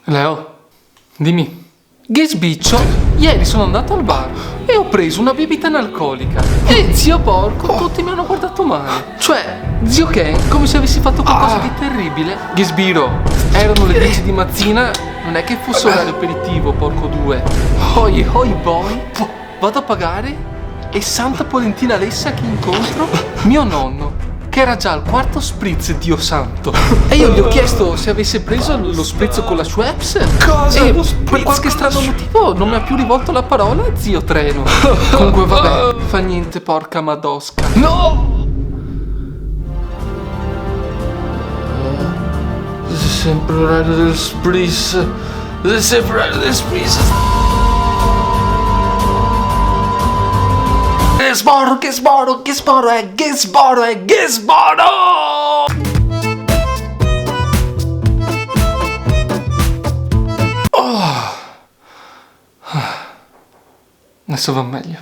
Leo, dimmi. Ghisbiccio, ieri sono andato al bar e ho preso una bibita analcolica e zio porco, tutti mi hanno guardato male. Cioè, zio Ken, come se avessi fatto qualcosa di terribile. Ghisbiro, erano le 10 di mattina, non è che fosse orario aperitivo, porco due. Poi, oi boy, vado a pagare e santa polentina Alessia che incontro mio nonno, che era già al quarto spritz, Dio santo. E io gli ho chiesto se avesse preso lo spritz con la Schweppes. Cosa? E per qualche strano motivo non mi ha più rivolto la parola, zio Treno. Comunque vabbè, fa niente, porca madosca. No! Sempre orario del spritz. Sempre orario del spritz. Che sboro, Adesso va meglio.